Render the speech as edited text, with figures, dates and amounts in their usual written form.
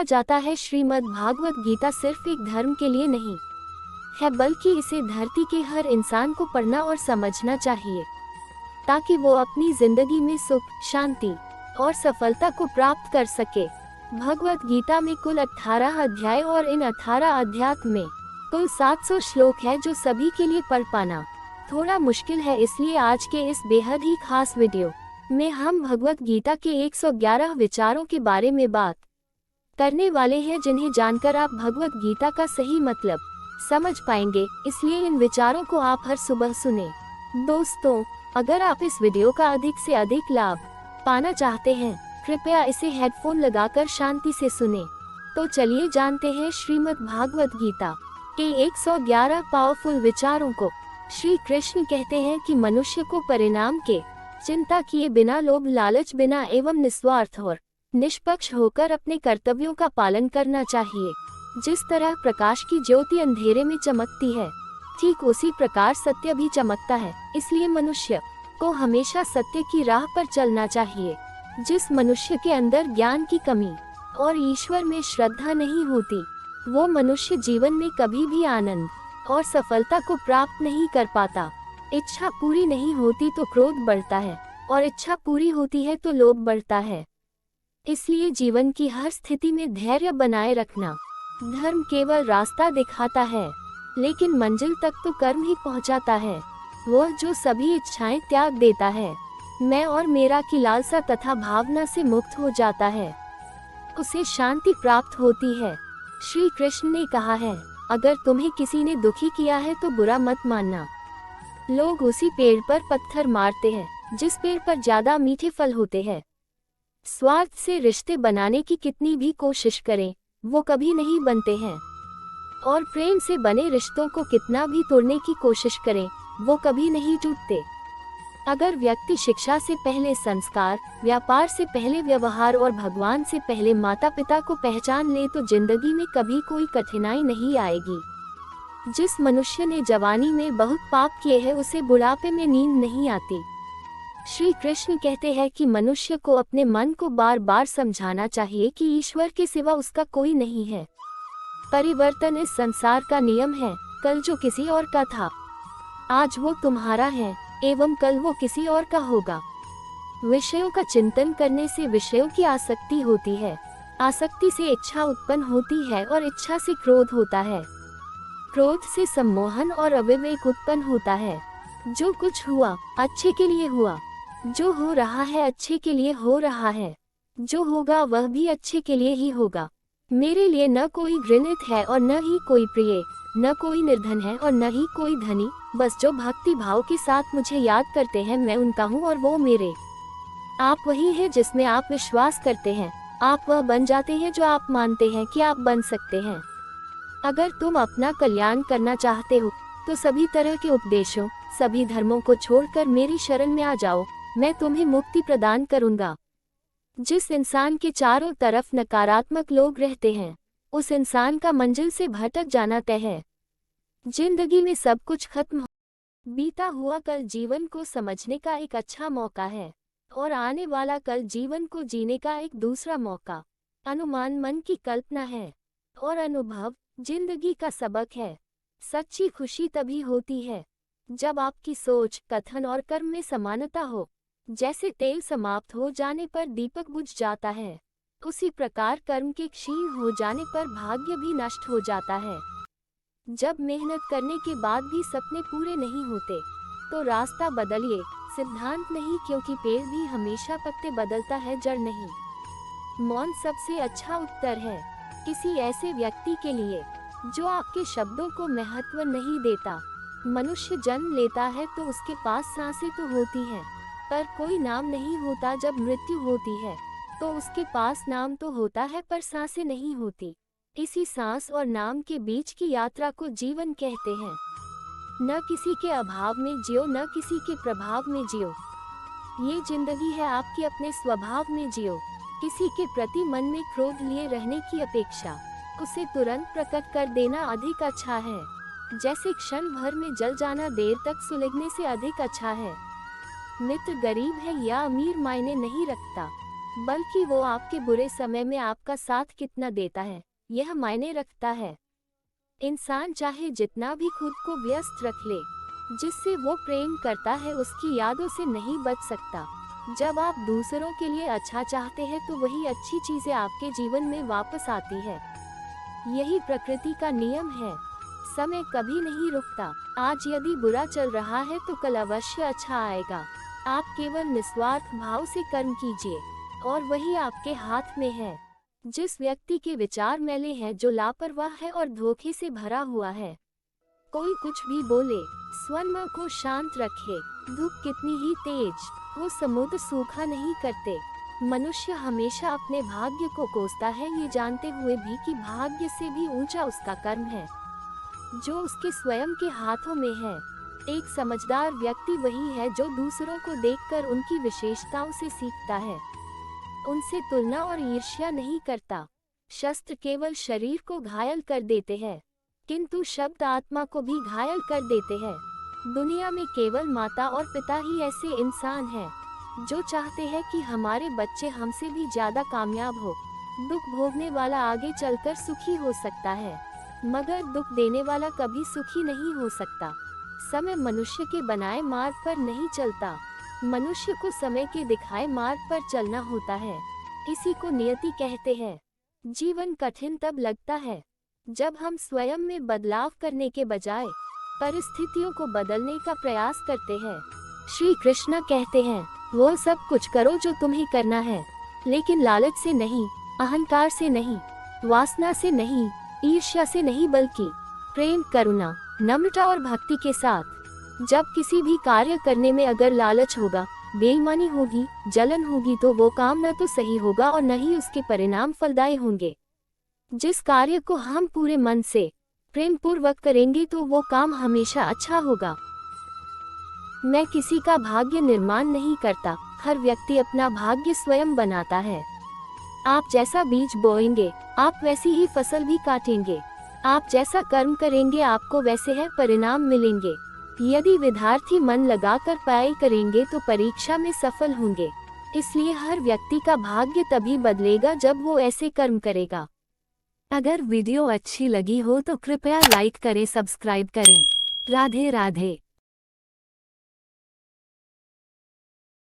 जाता है श्रीमद् भागवत गीता सिर्फ एक धर्म के लिए नहीं है, बल्कि इसे धरती के हर इंसान को पढ़ना और समझना चाहिए, ताकि वो अपनी जिंदगी में सुख, शांति और सफलता को प्राप्त कर सके। भगवत गीता में कुल 18 अध्याय और इन 18 अध्याय में कुल 700 श्लोक है, जो सभी के लिए पढ़ पाना थोड़ा मुश्किल है। इसलिए आज के इस बेहद ही खास वीडियो में हम भगवत गीता के 111 विचारों के बारे में बात करने वाले हैं, जिन्हें जानकर आप भगवत गीता का सही मतलब समझ पाएंगे। इसलिए इन विचारों को आप हर सुबह सुने। दोस्तों, अगर आप इस वीडियो का अधिक से अधिक लाभ पाना चाहते हैं, कृपया इसे हेडफोन लगाकर शांति से सुने। तो चलिए जानते हैं श्रीमद् भागवत गीता के 111 पावरफुल विचारों को। श्री कृष्ण कहते हैं कि मनुष्य को परिणाम के चिंता किए बिना, लोभ लालच बिना एवं निस्वार्थ और निष्पक्ष होकर अपने कर्तव्यों का पालन करना चाहिए। जिस तरह प्रकाश की ज्योति अंधेरे में चमकती है, ठीक उसी प्रकार सत्य भी चमकता है। इसलिए मनुष्य को हमेशा सत्य की राह पर चलना चाहिए। जिस मनुष्य के अंदर ज्ञान की कमी और ईश्वर में श्रद्धा नहीं होती, वो मनुष्य जीवन में कभी भी आनंद और सफलता को प्राप्त नहीं कर पाता। इच्छा पूरी नहीं होती तो क्रोध बढ़ता है, और इच्छा पूरी होती है तो लोभ बढ़ता है। इसलिए जीवन की हर स्थिति में धैर्य बनाए रखना। धर्म केवल रास्ता दिखाता है, लेकिन मंजिल तक तो कर्म ही पहुंचाता है। वह जो सभी इच्छाएं त्याग देता है, मैं और मेरा की लालसा तथा भावना से मुक्त हो जाता है, उसे शांति प्राप्त होती है। श्री कृष्ण ने कहा है, अगर तुम्हें किसी ने दुखी किया है तो बुरा मत मानना। लोग उसी पेड़ पर पत्थर मारते हैं जिस पेड़ पर ज्यादा मीठे फल होते हैं। स्वार्थ से रिश्ते बनाने की कितनी भी कोशिश करें, वो कभी नहीं बनते हैं, और प्रेम से बने रिश्तों को कितना भी तोड़ने की कोशिश करें, वो कभी नहीं टूटते। अगर व्यक्ति शिक्षा से पहले संस्कार, व्यापार से पहले व्यवहार और भगवान से पहले माता पिता को पहचान ले, तो जिंदगी में कभी कोई कठिनाई नहीं आएगी। जिस मनुष्य ने जवानी में बहुत पाप किए हैं, उसे बुढ़ापे में नींद नहीं आती। श्री कृष्ण कहते हैं कि मनुष्य को अपने मन को बार बार समझाना चाहिए कि ईश्वर के सिवा उसका कोई नहीं है। परिवर्तन इस संसार का नियम है। कल जो किसी और का था, आज वो तुम्हारा है, एवं कल वो किसी और का होगा। विषयों का चिंतन करने से विषयों की आसक्ति होती है, आसक्ति से इच्छा उत्पन्न होती है, और इच्छा से क्रोध होता है, क्रोध से सम्मोहन और अविवेक उत्पन्न होता है। जो कुछ हुआ अच्छे के लिए हुआ, जो हो रहा है अच्छे के लिए हो रहा है, जो होगा वह भी अच्छे के लिए ही होगा। मेरे लिए न कोई घृणित है और न ही कोई प्रिय, न कोई निर्धन है और न ही कोई धनी। बस जो भक्ति भाव के साथ मुझे याद करते हैं, मैं उनका हूँ और वो मेरे। आप वही है जिसमें आप विश्वास करते हैं। आप वह बन जाते हैं जो आप मानते हैं कि आप बन सकते हैं। अगर तुम अपना कल्याण करना चाहते हो, तो सभी तरह के उपदेशों, सभी धर्मों को छोड़कर मेरी शरण में आ जाओ, मैं तुम्हें मुक्ति प्रदान करूंगा। जिस इंसान के चारों तरफ नकारात्मक लोग रहते हैं, उस इंसान का मंजिल से भटक जाना तय है। जिंदगी में सब कुछ खत्म हो, बीता हुआ कल जीवन को समझने का एक अच्छा मौका है, और आने वाला कल जीवन को जीने का एक दूसरा मौका। अनुमान मन की कल्पना है, और अनुभव जिंदगी का सबक है। सच्ची खुशी तभी होती है जब आपकी सोच, कथन और कर्म में समानता हो। जैसे तेल समाप्त हो जाने पर दीपक बुझ जाता है, उसी प्रकार कर्म के क्षीण हो जाने पर भाग्य भी नष्ट हो जाता है। जब मेहनत करने के बाद भी सपने पूरे नहीं होते, तो रास्ता बदलिए। सिद्धांत नहीं, क्योंकि पेड़ भी हमेशा पत्ते बदलता है, जड़ नहीं। मौन सबसे अच्छा उत्तर है किसी ऐसे व्यक्ति के लिए जो आपके शब्दों को महत्व नहीं देता। मनुष्य जन्म लेता है तो उसके पास सांसें तो होती हैं, पर कोई नाम नहीं होता। जब मृत्यु होती है तो उसके पास नाम तो होता है, पर सांसें नहीं होती। इसी सांस और नाम के बीच की यात्रा को जीवन कहते हैं। न किसी के अभाव में जियो, न किसी के प्रभाव में जियो। ये जिंदगी है आपकी, अपने स्वभाव में जियो। किसी के प्रति मन में क्रोध लिए रहने की अपेक्षा उसे तुरंत प्रकट कर देना अधिक अच्छा है। जैसे क्षण भर में जल जाना देर तक सुलगने से अधिक अच्छा है। मित्र गरीब है या अमीर मायने नहीं रखता, बल्कि वो आपके बुरे समय में आपका साथ कितना देता है, यह मायने रखता है। इंसान चाहे जितना भी खुद को व्यस्त रख ले, जिससे वो प्रेम करता है उसकी यादों से नहीं बच सकता। जब आप दूसरों के लिए अच्छा चाहते हैं तो वही अच्छी चीजें आपके जीवन में वापस आती है। यही प्रकृति का नियम है। समय कभी नहीं रुकता। आज यदि बुरा चल रहा है तो कल अवश्य अच्छा आएगा। आप केवल निस्वार्थ भाव से कर्म कीजिए और वही आपके हाथ में है। जिस व्यक्ति के विचार मैले हैं, जो लापरवाह है और धोखे से भरा हुआ है, कोई कुछ भी बोले, स्वयं को शांत रखे। धूप कितनी ही तेज हो, समुद्र सूखा नहीं करते। मनुष्य हमेशा अपने भाग्य को कोसता है, ये जानते हुए भी कि भाग्य से भी ऊंचा उसका कर्म है, जो उसके स्वयं के हाथों में है। एक समझदार व्यक्ति वही है जो दूसरों को देखकर उनकी विशेषताओं से सीखता है, उनसे तुलना और ईर्ष्या नहीं करता। शस्त्र केवल शरीर को घायल कर देते हैं, किंतु शब्द आत्मा को भी घायल कर देते हैं। दुनिया में केवल माता और पिता ही ऐसे इंसान हैं जो चाहते हैं कि हमारे बच्चे हमसे भी ज्यादा कामयाब हो। दुख भोगने वाला आगे चलकर सुखी हो सकता है, मगर दुख देने वाला कभी सुखी नहीं हो सकता। समय मनुष्य के बनाए मार्ग पर नहीं चलता, मनुष्य को समय के दिखाए मार्ग पर चलना होता है। इसी को नियति कहते हैं। जीवन कठिन तब लगता है जब हम स्वयं में बदलाव करने के बजाय परिस्थितियों को बदलने का प्रयास करते हैं। श्री कृष्ण कहते हैं, वो सब कुछ करो जो तुम्हें करना है, लेकिन लालच से नहीं, अहंकार से नहीं, वासना से नहीं, ईर्ष्या से नहीं, बल्कि प्रेम, करुणा, नम्रता और भक्ति के साथ। जब किसी भी कार्य करने में अगर लालच होगा, बेईमानी होगी, जलन होगी, तो वो काम न तो सही होगा और न ही उसके परिणाम फलदायी होंगे। जिस कार्य को हम पूरे मन से प्रेम पूर्वक करेंगे तो वो काम हमेशा अच्छा होगा। मैं किसी का भाग्य निर्माण नहीं करता, हर व्यक्ति अपना भाग्य स्वयं बनाता है। आप जैसा बीज बोएंगे, आप वैसी ही फसल भी काटेंगे। आप जैसा कर्म करेंगे, आपको वैसे है परिणाम मिलेंगे। यदि विद्यार्थी मन लगाकर पढ़ाई करेंगे तो परीक्षा में सफल होंगे। इसलिए हर व्यक्ति का भाग्य तभी बदलेगा जब वो ऐसे कर्म करेगा। अगर वीडियो अच्छी लगी हो तो कृपया लाइक करें, सब्सक्राइब करें। राधे राधे।